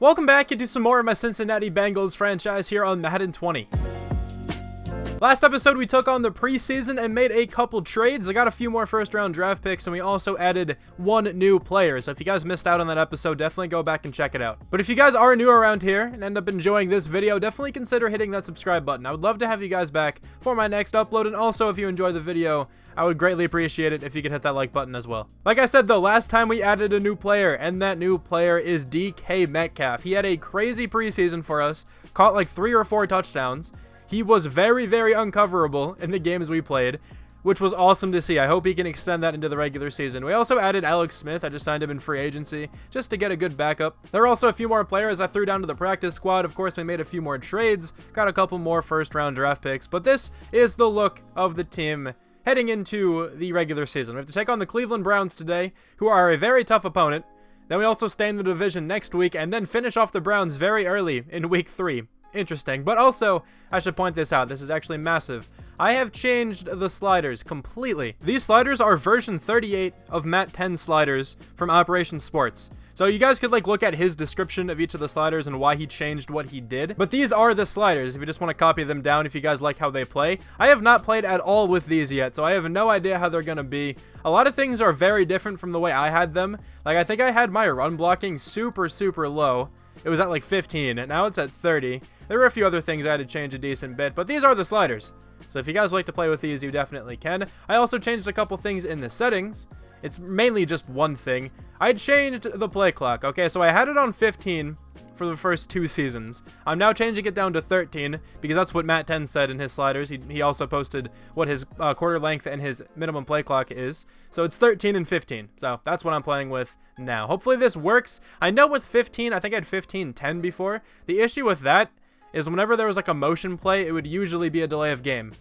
Welcome back into some more of my Cincinnati Bengals franchise here on Madden 20. Last episode, we took on the preseason and made a couple trades. I got a few more first-round draft picks, and we also added one new player. So if you guys missed out on that episode, definitely go back and check it out. But if you guys are new around here and end up enjoying this video, definitely consider hitting that subscribe button. I would love to have you guys back for my next upload, and also if you enjoy the video, I would greatly appreciate it if you could hit that like button as well. Like I said though, last time we added a new player, and that new player is DK Metcalf. He had a crazy preseason for us, caught like 3 or 4 touchdowns. He was very, very uncoverable in the games we played, which was awesome to see. I hope he can extend that into the regular season. We also added Alex Smith. I just signed him in free agency just to get a good backup. There are also a few more players I threw down to the practice squad. Of course, we made a few more trades, got a couple more first-round draft picks, but this is the look of the team heading into the regular season. We have to take on the Cleveland Browns today, who are a very tough opponent. Then we also stay in the division next week and then finish off the Browns very early in week 3. Interesting. But also, I should point this out. This is actually massive. I have changed the sliders completely. These sliders are version 38 of Matt 10 sliders from Operation Sports. So you guys could look at his description of each of the sliders and why he changed what he did. But these are the sliders if you just want to copy them down if you guys like how they play. I have not played at all with these yet, so I have no idea how they're going to be. A lot of things are very different from the way I had them. I think I had my run blocking super low. It was at 15, and now it's at 30. There were a few other things I had to change a decent bit, but these are the sliders. So if you guys like to play with these, you definitely can. I also changed a couple things in the settings. It's mainly just one thing. I changed the play clock. Okay, so I had it on 15 for the first 2 seasons. I'm now changing it down to 13 because that's what Matt 10 said in his sliders. He also posted what his quarter length and his minimum play clock is. So it's 13 and 15. So that's what I'm playing with now. Hopefully this works. I know with 15, I think I had 15-10 before. The issue with that is whenever there was a motion play, it would usually be a delay of game.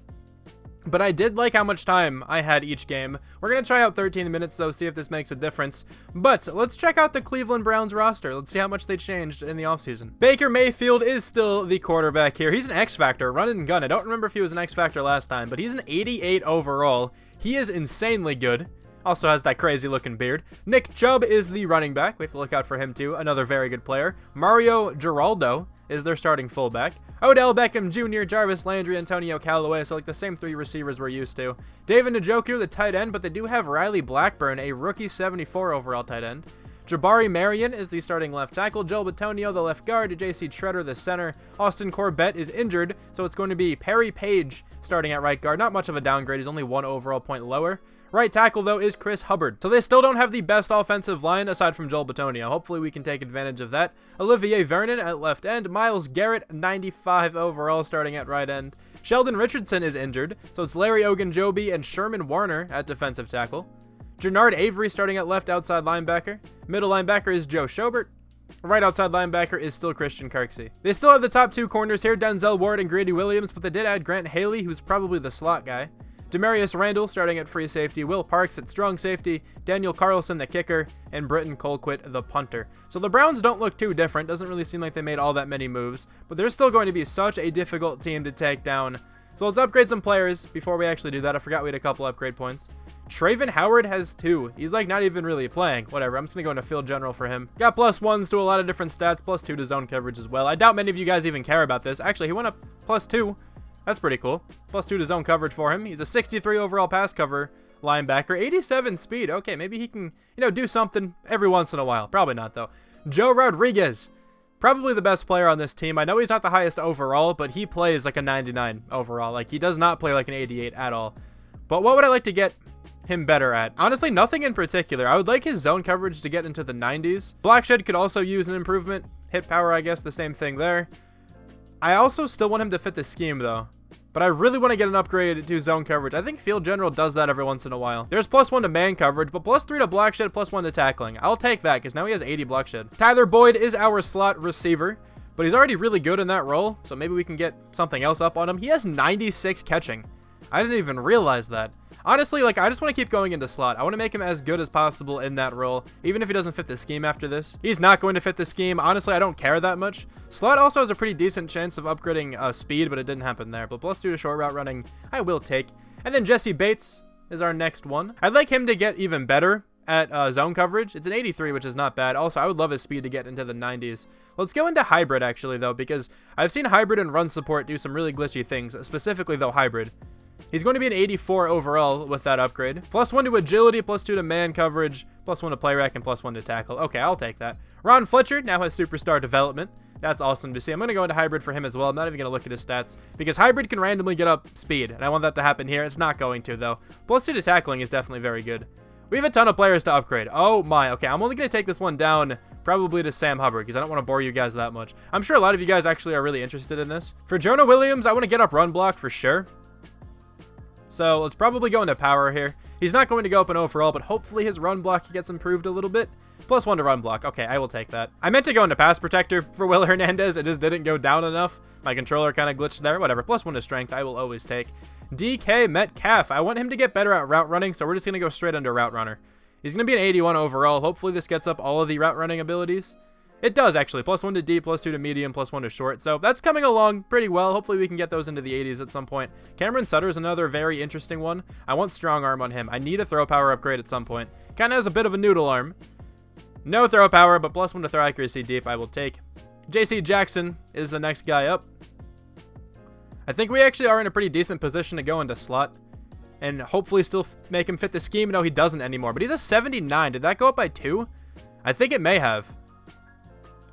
But I did like how much time I had each game. We're going to try out 13 minutes though, see if this makes a difference. But let's check out the Cleveland Browns roster. Let's see how much they changed in the offseason. Baker Mayfield is still the quarterback here. He's an X-Factor, run and gun. I don't remember if he was an X-Factor last time, but he's an 88 overall. He is insanely good. Also has that crazy looking beard. Nick Chubb is the running back. We have to look out for him too. Another very good player. Mario Giraldo is their starting fullback. Odell Beckham Jr., Jarvis Landry, Antonio Callaway, so the same 3 receivers we're used to. David Njoku, the tight end, but they do have Riley Blackburn, a rookie 74 overall tight end. Jabari Marion is the starting left tackle. Joel Bitonio, the left guard. J.C. Treader, the center. Austin Corbett is injured, so it's going to be Perry Page starting at right guard. Not much of a downgrade. He's only 1 overall point lower. Right tackle, though, is Chris Hubbard. So they still don't have the best offensive line aside from Joel Bitonio. Hopefully we can take advantage of that. Olivier Vernon at left end. Myles Garrett, 95 overall, starting at right end. Sheldon Richardson is injured, so it's Larry Ogunjobi and Sherman Warner at defensive tackle. Jernard Avery starting at left outside linebacker. Middle linebacker is Joe Schobert. Right outside linebacker is still Christian Kirksey. They still have the top 2 corners here, Denzel Ward and Grady Williams, but they did add Grant Haley, who's probably the slot guy. Demarius Randall starting at free safety, Will Parks at strong safety, Daniel Carlson the kicker, and Britton Colquitt the punter. So the Browns don't look too different. Doesn't really seem like they made all that many moves, but they're still going to be such a difficult team to take down. So let's upgrade some players before we actually do that. I forgot we had a couple upgrade points. Traven Howard has 2. He's not even really playing. Whatever, I'm just going to go into field general for him. Got +1s to a lot of different stats, +2 to zone coverage as well. I doubt many of you guys even care about this. Actually, he went up +2. That's pretty cool. +2 to zone coverage for him. He's a 63 overall pass cover linebacker. 87 speed. Okay, maybe he can, do something every once in a while. Probably not, though. Joe Rodriguez. Probably the best player on this team. I know he's not the highest overall, but he plays like a 99 overall. He does not play like an 88 at all. But what would I like to get him better at? Honestly, nothing in particular. I would like his zone coverage to get into the 90s. Blackshed could also use an improvement. Hit power, I guess, the same thing there. I also still want him to fit the scheme, though. But I really want to get an upgrade to zone coverage. I think Field General does that every once in a while. There's +1 to man coverage, but +3 to block shed, +1 to tackling. I'll take that because now he has 80 block shed. Tyler Boyd is our slot receiver, but he's already really good in that role, so maybe we can get something else up on him. He has 96 catching. I didn't even realize that. Honestly, I just want to keep going into slot. I want to make him as good as possible in that role, even if he doesn't fit the scheme after this. He's not going to fit the scheme. Honestly, I don't care that much. Slot also has a pretty decent chance of upgrading speed, but it didn't happen there. But +2 to short route running, I will take. And then Jesse Bates is our next one. I'd like him to get even better at zone coverage. It's an 83, which is not bad. Also, I would love his speed to get into the 90s. Let's go into hybrid, actually, though, because I've seen hybrid and run support do some really glitchy things, specifically, though, hybrid. He's going to be an 84 overall with that upgrade. +1 to agility, +2 to man coverage, +1 to play rec, and +1 to tackle. Okay, I'll take that. Ron Fletcher now has superstar development. That's awesome to see. I'm going to go into hybrid for him as well. I'm not even going to look at his stats because hybrid can randomly get up speed, and I want that to happen here. It's not going to, though. +2 to tackling is definitely very good. We have a ton of players to upgrade. Oh my. Okay, I'm only going to take this one down probably to Sam Hubbard because I don't want to bore you guys that much. I'm sure a lot of you guys actually are really interested in this. For Jonah Williams, I want to get up run block for sure. So let's probably go into power here. He's not going to go up in overall, but hopefully his run block gets improved a little bit. +1 to run block. Okay, I will take that. I meant to go into pass protector for Will Hernandez. It just didn't go down enough. My controller kind of glitched there. Whatever. +1 to strength. I will always take. DK Metcalf. I want him to get better at route running, so we're just going to go straight under route runner. He's going to be an 81 overall. Hopefully this gets up all of the route running abilities. It does, actually. +1 to deep, +2 to medium, +1 to short. So that's coming along pretty well. Hopefully we can get those into the 80s at some point. Cameron Sutter is another very interesting one. I want strong arm on him. I need a throw power upgrade at some point. Kind of has a bit of a noodle arm. No throw power, but +1 to throw accuracy deep I will take. JC Jackson is the next guy up. I think we actually are in a pretty decent position to go into slot. And hopefully still make him fit the scheme. No, he doesn't anymore. But he's a 79. Did that go up by 2? I think it may have.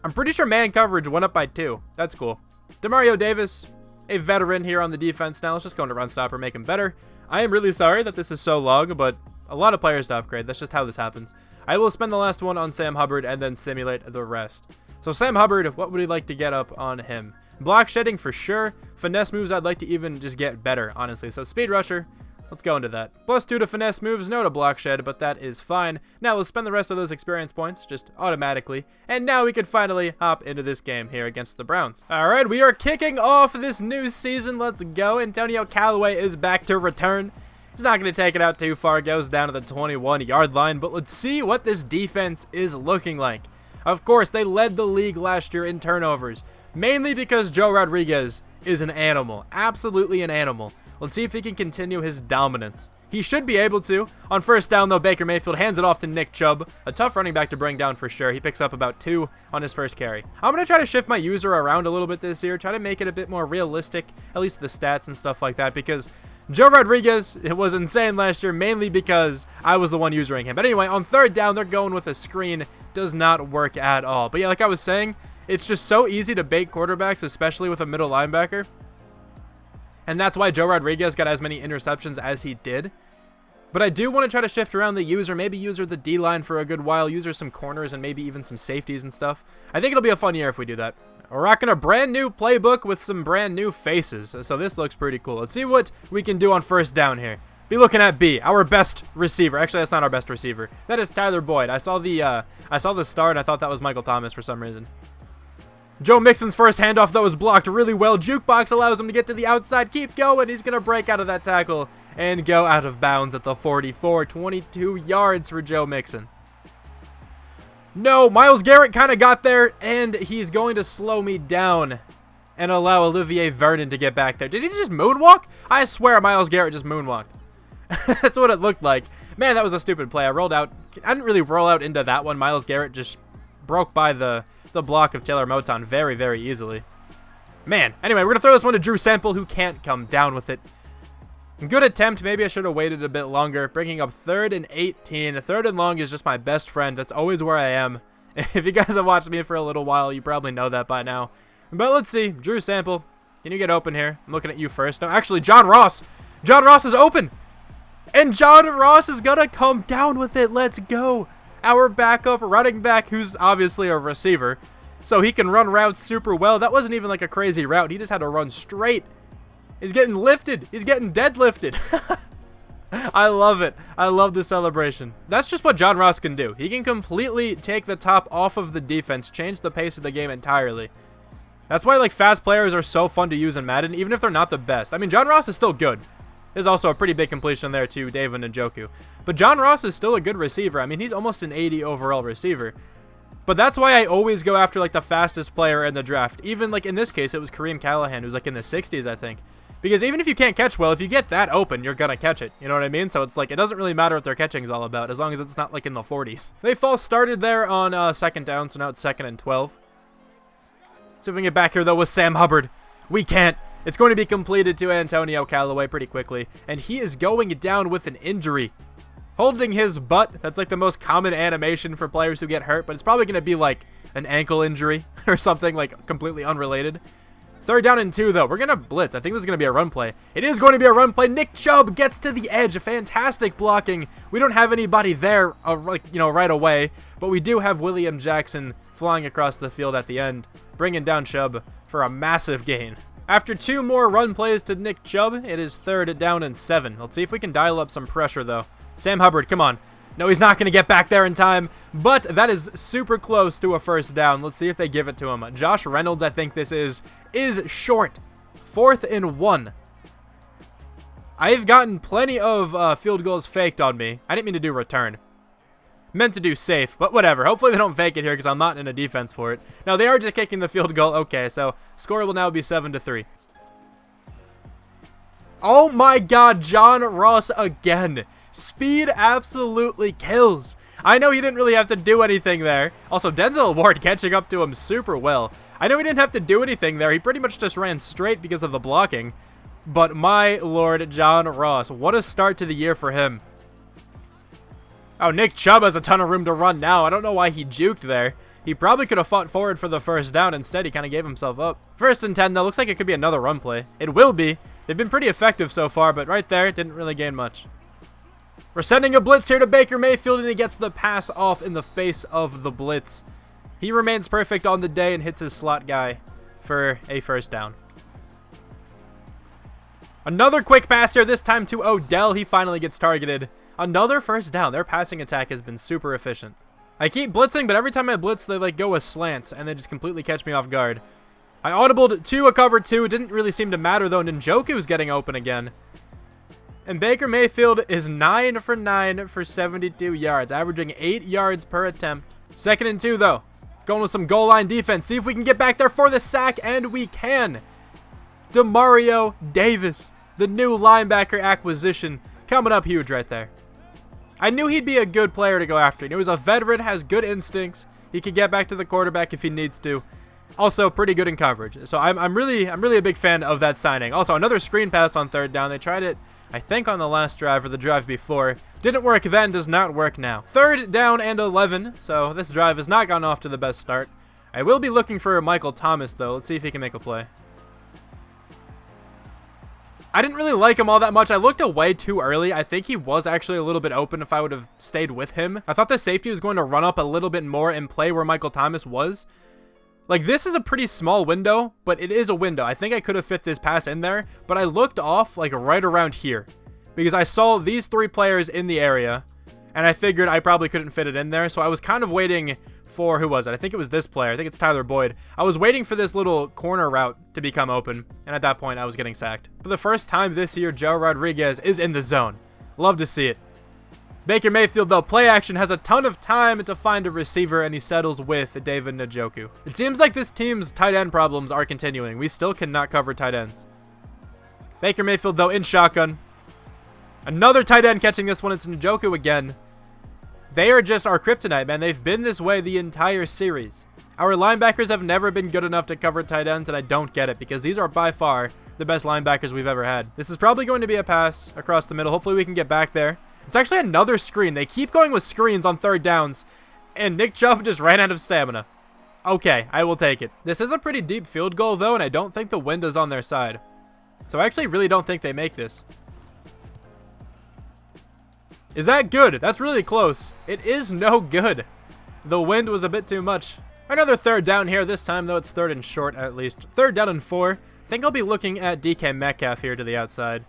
I'm pretty sure man coverage went up by 2. That's cool. Demario Davis, a veteran here on the defense now. Let's just go into run stopper, make him better. I am really sorry that this is so long, but a lot of players to upgrade. That's just how this happens. I will spend the last one on Sam Hubbard and then simulate the rest. So Sam Hubbard, what would we like to get up on him? Block shedding for sure. Finesse moves I'd like to even just get better, honestly. So speed rusher. Let's go into that. +2 to finesse moves, no to block shed, but that is fine. Now let's spend the rest of those experience points just automatically. And now we can finally hop into this game here against the Browns. All right, we are kicking off this new season. Let's go. Antonio Callaway is back to return. He's not going to take it out too far. Goes down to the 21-yard line. But let's see what this defense is looking like. Of course, they led the league last year in turnovers. Mainly because Joe Rodriguez is an animal. Absolutely an animal. Let's see if he can continue his dominance. He should be able to. On first down, though, Baker Mayfield hands it off to Nick Chubb. A tough running back to bring down for sure. He picks up about 2 on his first carry. I'm going to try to shift my user around a little bit this year. Try to make it a bit more realistic, at least the stats and stuff like that, because Joe Rodriguez, it was insane last year, mainly because I was the one usering him. But anyway, on third down, they're going with a screen. Does not work at all. But yeah, like I was saying, it's just so easy to bait quarterbacks, especially with a middle linebacker. And that's why Joe Rodriguez got as many interceptions as he did. But I do want to try to shift around the user, maybe user the D-line for a good while, user some corners and maybe even some safeties and stuff. I think it'll be a fun year if we do that. We're rocking a brand new playbook with some brand new faces, so this looks pretty cool. Let's see what we can do on first down here. Be looking at B, our best receiver. Actually, that's not our best receiver. That is Tyler Boyd. I saw the star and I thought that was Michael Thomas for some reason. Joe Mixon's first handoff, though, was blocked really well. Jukebox allows him to get to the outside. Keep going. He's going to break out of that tackle and go out of bounds at the 44. 22 yards for Joe Mixon. No, Myles Garrett kind of got there, and he's going to slow me down and allow Olivier Vernon to get back there. Did he just moonwalk? I swear Myles Garrett just moonwalked. That's what it looked like. Man, that was a stupid play. I didn't really roll out into that one. Myles Garrett just broke by the block of Taylor Moton very, very easily. Man, anyway, we're going to throw this one to Drew Sample, who can't come down with it. Good attempt. Maybe I should have waited a bit longer. Bringing up 3rd and 18. 3rd and long is just my best friend. That's always where I am. If you guys have watched me for a little while, you probably know that by now. But let's see. Drew Sample, can you get open here? I'm looking at you first. No, actually, John Ross. John Ross is open. And John Ross is going to come down with it. Let's go. Our backup running back, who's obviously a receiver, so he can run routes super well. That wasn't even like a crazy route. He just had to run straight. He's getting lifted. He's getting deadlifted. I love it. I love the celebration. That's just what John Ross can do. He can completely take the top off of the defense, change the pace of the game entirely. That's why like fast players are so fun to use in Madden, even if they're not the best. I mean, John Ross is still good. There's also a pretty big completion there to David Njoku. But John Ross is still a good receiver. I mean, he's almost an 80 overall receiver. But that's why I always go after like the fastest player in the draft. Even like in this case, it was Kareem Callahan, who's like in the 60s, I think. Because even if you can't catch well, if you get that open, you're going to catch it. You know what I mean? So it's like, it doesn't really matter what their catching is all about, as long as it's not like in the 40s. They false started there on second down, so now it's 2nd and 12. See if we can get back here, though, with Sam Hubbard. We can't. It's going to be completed to Antonio Callaway pretty quickly, and he is going down with an injury. Holding his butt. That's like the most common animation for players who get hurt, but it's probably going to be like an ankle injury or something like completely unrelated. 3rd down and 2, though. We're going to blitz. I think this is going to be a run play. It is going to be a run play. Nick Chubb gets to the edge. Fantastic blocking. We don't have anybody there, right away, but we do have William Jackson flying across the field at the end, bringing down Chubb for a massive gain. After 2 more run plays to Nick Chubb, it is 3rd down and 7. Let's see if we can dial up some pressure, though. Sam Hubbard, come on. No, he's not going to get back there in time, but that is super close to a 1st down. Let's see if they give it to him. Josh Reynolds, I think this is short. 4th and 1. I've gotten plenty of field goals faked on me. I didn't mean to do return. Meant to do safe, but whatever. Hopefully they don't fake it here because I'm not in a defense for it. Now, they are just kicking the field goal. Okay, so score will now be 7-3. Oh my god, John Ross again. Speed absolutely kills. I know he didn't really have to do anything there. Also, Denzel Ward catching up to him super well. I know he didn't have to do anything there. He pretty much just ran straight because of the blocking. But my lord, John Ross, what a start to the year for him. Oh, Nick Chubb has a ton of room to run now. I don't know why he juked there. He probably could have fought forward for the 1st down. Instead, he kind of gave himself up. 1st and 10, though. Looks like it could be another run play. It will be. They've been pretty effective so far, but right there, didn't really gain much. We're sending a blitz here to Baker Mayfield, and he gets the pass off in the face of the blitz. He remains perfect on the day and hits his slot guy for a 1st down. Another quick pass here, this time to Odell. He finally gets targeted. Another 1st down. Their passing attack has been super efficient. I keep blitzing, but every time I blitz, they like go with slants, and they just completely catch me off guard. I audibled to a cover 2. It didn't really seem to matter, though. Njoku's getting open again. And Baker Mayfield is 9 for 9 for 72 yards, averaging 8 yards per attempt. 2nd and 2, though. Going with some goal line defense. See if we can get back there for the sack, and we can. Demario Davis, the new linebacker acquisition, coming up huge right there. I knew he'd be a good player to go after. He was a veteran, has good instincts. He can get back to the quarterback if he needs to. Also, pretty good in coverage. So I'm really a big fan of that signing. Also, another screen pass on 3rd down. They tried it, I think, on the last drive or the drive before. Didn't work then, does not work now. 3rd down and 11. So this drive has not gone off to the best start. I will be looking for Michael Thomas, though. Let's see if he can make a play. I didn't really like him all that much. I looked away too early. I think he was actually a little bit open if I would have stayed with him. I thought the safety was going to run up a little bit more and play where Michael Thomas was. Like, this is a pretty small window, but it is a window. I think I could have fit this pass in there, but I looked off, like, right around here because I saw these 3 players in the area, and I figured I probably couldn't fit it in there, so I was kind of waiting for, who was it? I think it was this player. I think it's Tyler Boyd. I was waiting for this little corner route to become open, and at that point, I was getting sacked. For the first time this year, Joe Rodriguez is in the zone. Love to see it. Baker Mayfield, though, play action, has a ton of time to find a receiver, and he settles with David Njoku. It seems like this team's tight end problems are continuing. We still cannot cover tight ends. Baker Mayfield, though, in shotgun. Another tight end catching this one. It's Njoku again. They are just our kryptonite, man. They've been this way the entire series. Our linebackers have never been good enough to cover tight ends, and I don't get it because these are by far the best linebackers we've ever had. This is probably going to be a pass across the middle. Hopefully we can get back there. It's actually another screen. They keep going with screens on 3rd downs, and Nick Chubb just ran out of stamina. Okay, I will take it. This is a pretty deep field goal, though, and I don't think the wind is on their side. So I actually really don't think they make this. Is that good? That's really close. It is no good. The wind was a bit too much. Another 3rd down here. This time, though, it's 3rd and short at least. 3rd down and 4. I think I'll be looking at DK Metcalf here to the outside.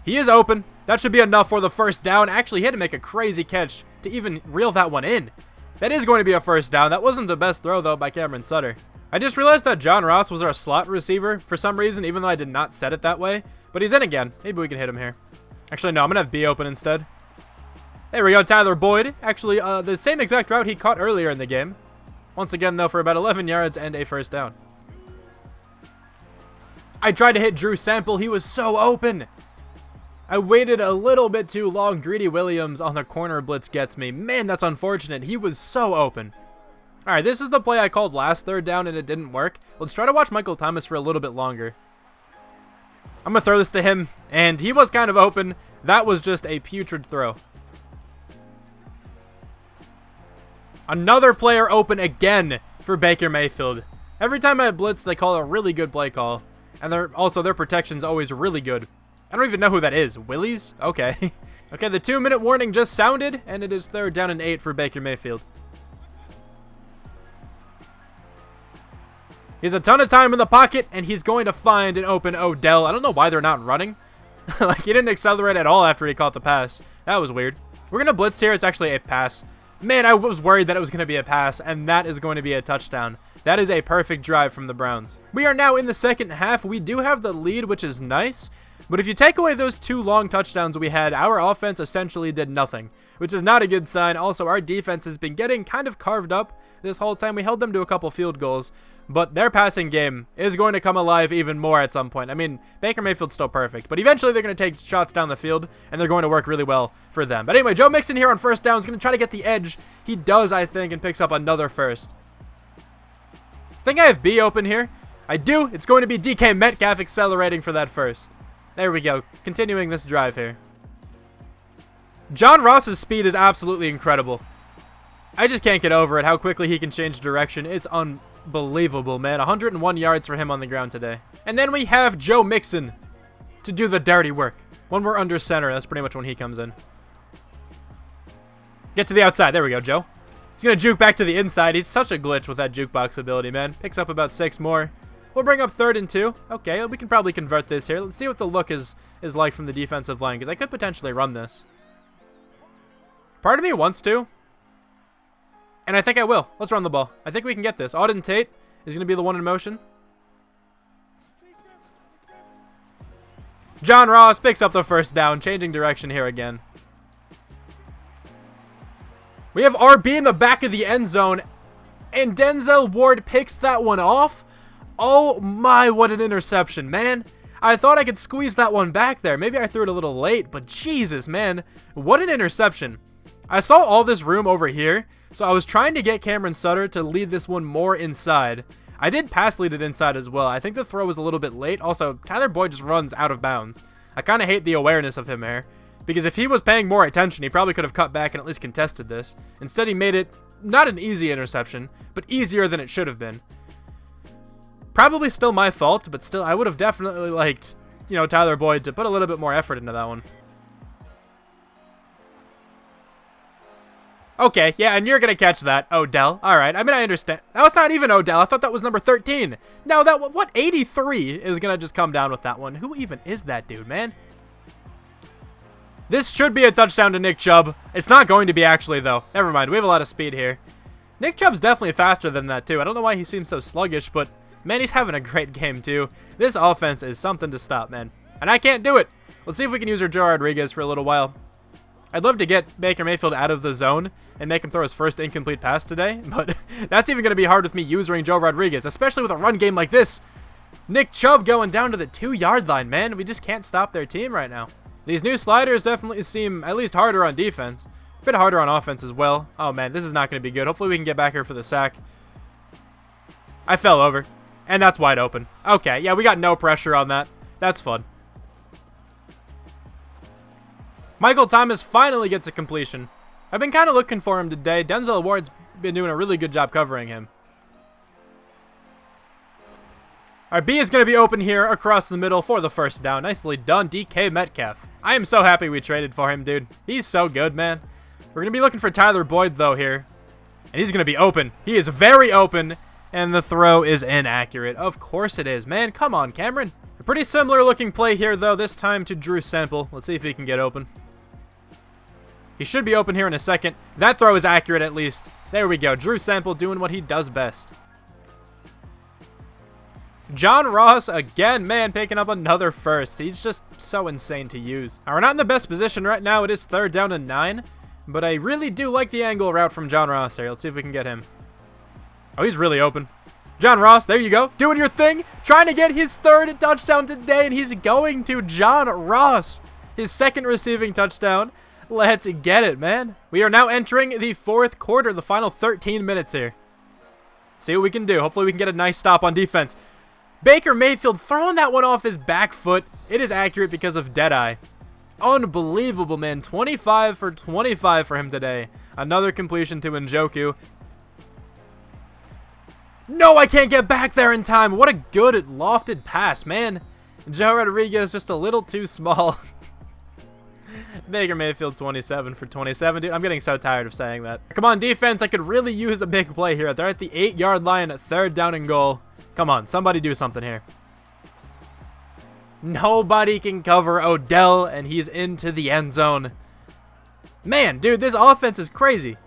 He is open. That should be enough for the 1st down. Actually, he had to make a crazy catch to even reel that one in. That is going to be a 1st down. That wasn't the best throw, though, by Cameron Sutter. I just realized that John Ross was our slot receiver for some reason, even though I did not set it that way. But he's in again. Maybe we can hit him here. Actually, no. I'm going to have B open instead. There we go. Tyler Boyd. Actually, the same exact route he caught earlier in the game. Once again, though, for about 11 yards and a 1st down. I tried to hit Drew Sample. He was so open. I waited a little bit too long. Greedy Williams on the corner blitz gets me. Man, that's unfortunate. He was so open. All right, this is the play I called last third down, and it didn't work. Let's try to watch Michael Thomas for a little bit longer. I'm going to throw this to him, and he was kind of open. That was just a putrid throw. Another player open again for Baker Mayfield. Every time I blitz, they call a really good play call, and their protection's always really good. I don't even know who that is. Willies? Okay. Okay, the 2-minute warning just sounded, and it is 3rd down and 8 for Baker Mayfield. He has a ton of time in the pocket, and he's going to find an open Odell. I don't know why they're not running. Like, he didn't accelerate at all after he caught the pass. That was weird. We're going to blitz here. It's actually a pass. Man, I was worried that it was going to be a pass, and that is going to be a touchdown. That is a perfect drive from the Browns. We are now in the second half. We do have the lead, which is nice. But if you take away those 2 long touchdowns we had, our offense essentially did nothing, which is not a good sign. Also, our defense has been getting kind of carved up this whole time. We held them to a couple field goals, but their passing game is going to come alive even more at some point. I mean, Baker Mayfield's still perfect, but eventually they're going to take shots down the field, and they're going to work really well for them. But anyway, Joe Mixon here on first down is going to try to get the edge. He does, I think, and picks up another first. I think I have B open here. I do. It's going to be DK Metcalf accelerating for that first. There we go. Continuing this drive here. John Ross's speed is absolutely incredible. I just can't get over it, how quickly he can change direction. It's unbelievable, man. 101 yards for him on the ground today. And then we have Joe Mixon to do the dirty work. When we're under center, that's pretty much when he comes in. Get to the outside. There we go, Joe. He's going to juke back to the inside. He's such a glitch with that jukebox ability, man. Picks up about 6 more. We'll bring up 3rd and 2. Okay, we can probably convert this here. Let's see what the look is like from the defensive line, because I could potentially run this. Part of me wants to, and I think I will. Let's run the ball. I think we can get this. Auden Tate is going to be the one in motion. John Ross picks up the first down, changing direction here again. We have RB in the back of the end zone, and Denzel Ward picks that one off. Oh my, what an interception, man. I thought I could squeeze that one back there. Maybe I threw it a little late, but Jesus, man. What an interception. I saw all this room over here, so I was trying to get Cameron Sutter to lead this one more inside. I did pass lead it inside as well. I think the throw was a little bit late. Also, Tyler Boyd just runs out of bounds. I kind of hate the awareness of him here, because if he was paying more attention, he probably could have cut back and at least contested this. Instead, he made it not an easy interception, but easier than it should have been. Probably still my fault, but still, I would have definitely liked, Tyler Boyd to put a little bit more effort into that one. Okay, yeah, and you're going to catch that, Odell. All right, I mean, I understand. That was not even Odell. I thought that was number 13. No, what 83 is going to just come down with that one? Who even is that dude, man? This should be a touchdown to Nick Chubb. It's not going to be, actually, though. Never mind, we have a lot of speed here. Nick Chubb's definitely faster than that, too. I don't know why he seems so sluggish, but man, he's having a great game, too. This offense is something to stop, man. And I can't do it. Let's see if we can use our Joe Rodriguez for a little while. I'd love to get Baker Mayfield out of the zone and make him throw his first incomplete pass today, but that's even going to be hard with me using Joe Rodriguez, especially with a run game like this. Nick Chubb going down to the 2-yard line, man. We just can't stop their team right now. These new sliders definitely seem at least harder on defense. A bit harder on offense as well. Oh, man, this is not going to be good. Hopefully we can get back here for the sack. I fell over. And that's wide open. Okay, yeah, we got no pressure on that. That's fun. Michael Thomas finally gets a completion. I've been kind of looking for him today. Denzel Ward's been doing a really good job covering him. Our B is going to be open here across the middle for the first down. Nicely done, DK Metcalf. I am so happy we traded for him, dude. He's so good, man. We're going to be looking for Tyler Boyd, though, here. And he's going to be open. He is very open. And the throw is inaccurate. Of course it is, man. Come on, Cameron. A pretty similar looking play here, though, this time to Drew Sample. Let's see if he can get open. He should be open here in a second. That throw is accurate, at least. There we go. Drew Sample doing what he does best. John Ross, again, man, picking up another first. He's just so insane to use. Now, we're not in the best position right now. It is 3rd down and 9. But I really do like the angle route from John Ross here. Let's see if we can get him. Oh, he's really open. John Ross, there you go. Doing your thing. Trying to get his third touchdown today, and he's going to John Ross. His second receiving touchdown. Let's get it, man. We are now entering the fourth quarter, the final 13 minutes here. See what we can do. Hopefully we can get a nice stop on defense. Baker Mayfield throwing that one off his back foot. It is accurate because of Deadeye. Unbelievable, man. 25 for 25 for him today. Another completion to Njoku. No, I can't get back there in time. What a good lofted pass, man. Joe Rodriguez just a little too small. Baker Mayfield 27 for 27. Dude, I'm getting so tired of saying that. Come on, defense. I could really use a big play here. They're at the 8-yard line at 3rd down and goal. Come on, somebody do something here. Nobody can cover Odell, and he's into the end zone. Man, dude, this offense is crazy.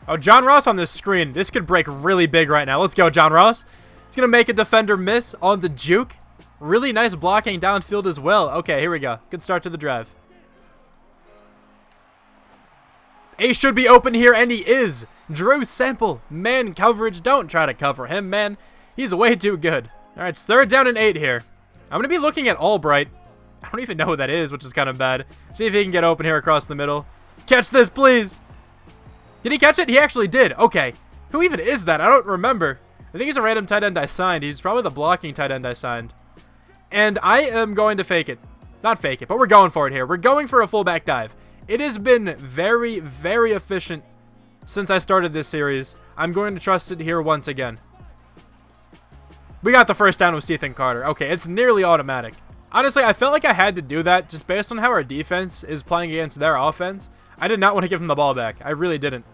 Oh, John Ross on this screen. This could break really big right now. Let's go, John Ross. He's going to make a defender miss on the juke. Really nice blocking downfield as well. Okay, here we go. Good start to the drive. Ace should be open here, and he is. Drew Sample, man coverage. Don't try to cover him, man. He's way too good. All right, it's 3rd down and 8 here. I'm going to be looking at Albright. I don't even know who that is, which is kind of bad. See if he can get open here across the middle. Catch this, please. Did he catch it? He actually did. Okay. Who even is that? I don't remember. I think he's a random tight end I signed. He's probably the blocking tight end I signed. And I am going to fake it. Not fake it, but we're going for it here. We're going for a fullback dive. It has been very, very efficient since I started this series. I'm going to trust it here once again. We got the first down with Ethan Carter. Okay, it's nearly automatic. Honestly, I felt like I had to do that just based on how our defense is playing against their offense. I did not want to give them the ball back. I really didn't.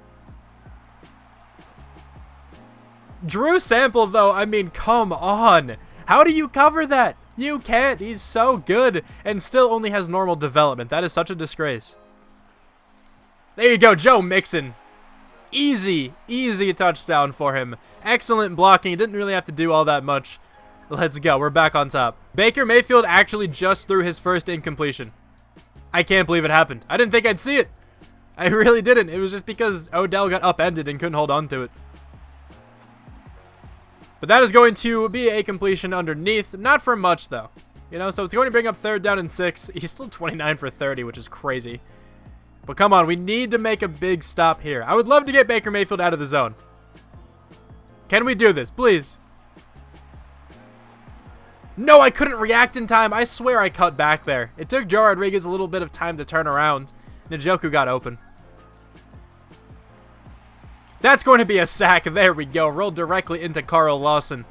Drew Sample, though, I mean, come on. How do you cover that? You can't. He's so good and still only has normal development. That is such a disgrace. There you go, Joe Mixon. Easy, easy touchdown for him. Excellent blocking. He didn't really have to do all that much. Let's go. We're back on top. Baker Mayfield actually just threw his first incompletion. I can't believe it happened. I didn't think I'd see it. I really didn't. It was just because Odell got upended and couldn't hold on to it. But that is going to be a completion underneath. Not for much, though. You know, so it's going to bring up 3rd down and 6. He's still 29 for 30, which is crazy. But come on, we need to make a big stop here. I would love to get Baker Mayfield out of the zone. Can we do this, please? No, I couldn't react in time. I swear I cut back there. It took Joe Rodriguez a little bit of time to turn around. Njoku got open. That's going to be a sack. There we go. Rolled directly into Carl Lawson.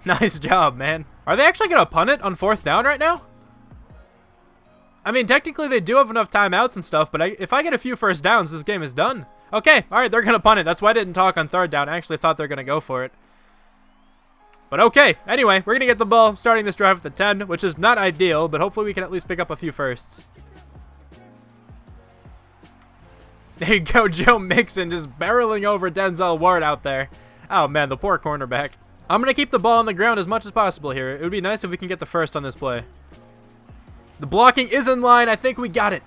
Nice job, man. Are they actually going to punt it on 4th down right now? I mean, technically they do have enough timeouts and stuff, but if I get a few first downs, this game is done. Okay, all right, they're going to punt it. That's why I didn't talk on 3rd down. I actually thought they were going to go for it. But okay, anyway, we're going to get the ball starting this drive at the 10, which is not ideal, but hopefully we can at least pick up a few firsts. There you go, Joe Mixon just barreling over Denzel Ward out there. Oh, man, the poor cornerback. I'm going to keep the ball on the ground as much as possible here. It would be nice if we can get the first on this play. The blocking is in line. I think we got it.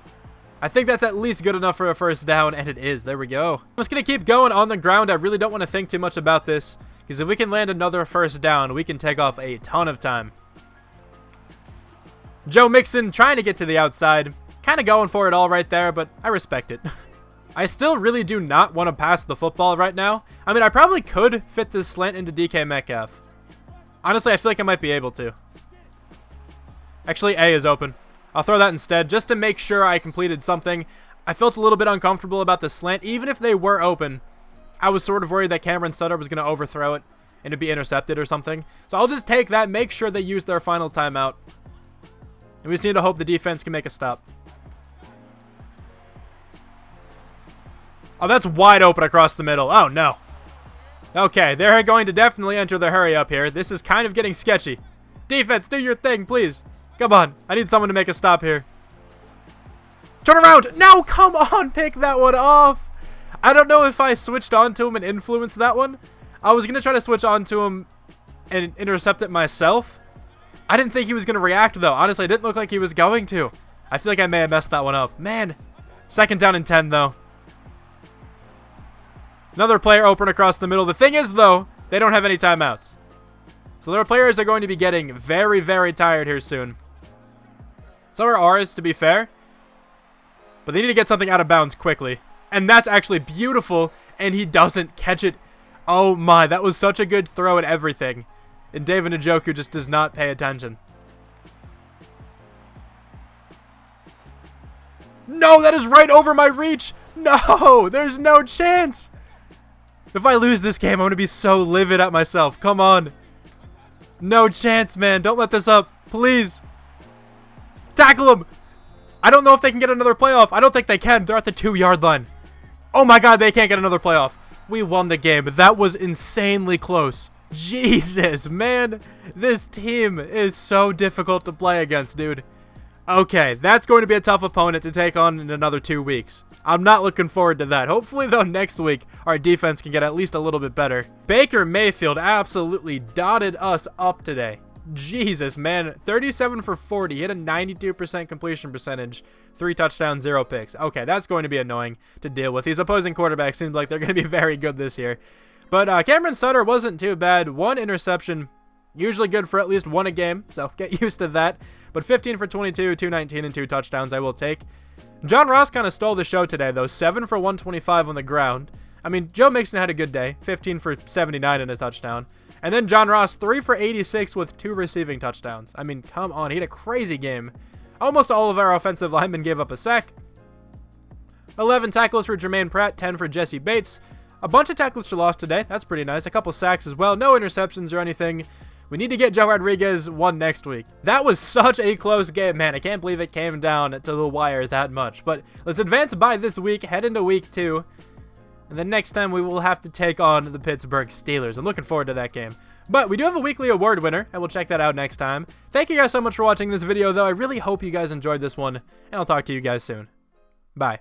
I think that's at least good enough for a first down, and it is. There we go. I'm just going to keep going on the ground. I really don't want to think too much about this, because if we can land another first down, we can take off a ton of time. Joe Mixon trying to get to the outside. Kind of going for it all right there, but I respect it. I still really do not want to pass the football right now. I mean, I probably could fit this slant into DK Metcalf. Honestly, I feel like I might be able to. Actually, A is open. I'll throw that instead, just to make sure I completed something. I felt a little bit uncomfortable about the slant. Even if they were open, I was sort of worried that Cameron Sutter was going to overthrow it and it'd be intercepted or something. So I'll just take that, make sure they use their final timeout. And we just need to hope the defense can make a stop. Oh, that's wide open across the middle. Oh, no. Okay, they're going to definitely enter the hurry up here. This is kind of getting sketchy. Defense, do your thing, please. Come on. I need someone to make a stop here. Turn around. No, come on. Pick that one off. I don't know if I switched on to him and influenced that one. I was going to try to switch on to him and intercept it myself. I didn't think he was going to react, though. Honestly, it didn't look like he was going to. I feel like I may have messed that one up. Man. 2nd down and 10, though. Another player open across the middle. The thing is, though, they don't have any timeouts. So their players are going to be getting very, very tired here soon. So are ours, to be fair. But they need to get something out of bounds quickly. And that's actually beautiful, and he doesn't catch it. Oh my, that was such a good throw and everything. And David Njoku just does not pay attention. No, that is right over my reach. No, there's no chance. If I lose this game, I'm going to be so livid at myself. Come on. No chance, man. Don't let this up. Please. Tackle him. I don't know if they can get another playoff. I don't think they can. They're at the 2-yard line. Oh my god, they can't get another playoff. We won the game. That was insanely close. Jesus, man. This team is so difficult to play against, dude. Okay, that's going to be a tough opponent to take on in another 2 weeks. I'm not looking forward to that. Hopefully, though, next week, our defense can get at least a little bit better. Baker Mayfield absolutely dotted us up today. Jesus, man. 37 for 40. He had a 92% completion percentage. 3 touchdowns, 0 picks. Okay, that's going to be annoying to deal with. These opposing quarterbacks seem like they're going to be very good this year. But Cameron Sutter wasn't too bad. 1 interception. Usually good for at least 1 a game, so get used to that. But 15 for 22, 219, and 2 touchdowns I will take. John Ross kind of stole the show today, though. 7 for 125 on the ground. I mean, Joe Mixon had a good day. 15 for 79 and a touchdown. And then John Ross, 3 for 86 with 2 receiving touchdowns. I mean, come on. He had a crazy game. Almost all of our offensive linemen gave up a sack. 11 tackles for Jermaine Pratt, 10 for Jesse Bates. A bunch of tackles for loss today. That's pretty nice. A couple sacks as well. No interceptions or anything. We need to get Joe Rodriguez 1 next week. That was such a close game, man. I can't believe it came down to the wire that much. But let's advance by this week, head into week 2. And then next time we will have to take on the Pittsburgh Steelers. I'm looking forward to that game. But we do have a weekly award winner, and we'll check that out next time. Thank you guys so much for watching this video, though. I really hope you guys enjoyed this one, and I'll talk to you guys soon. Bye.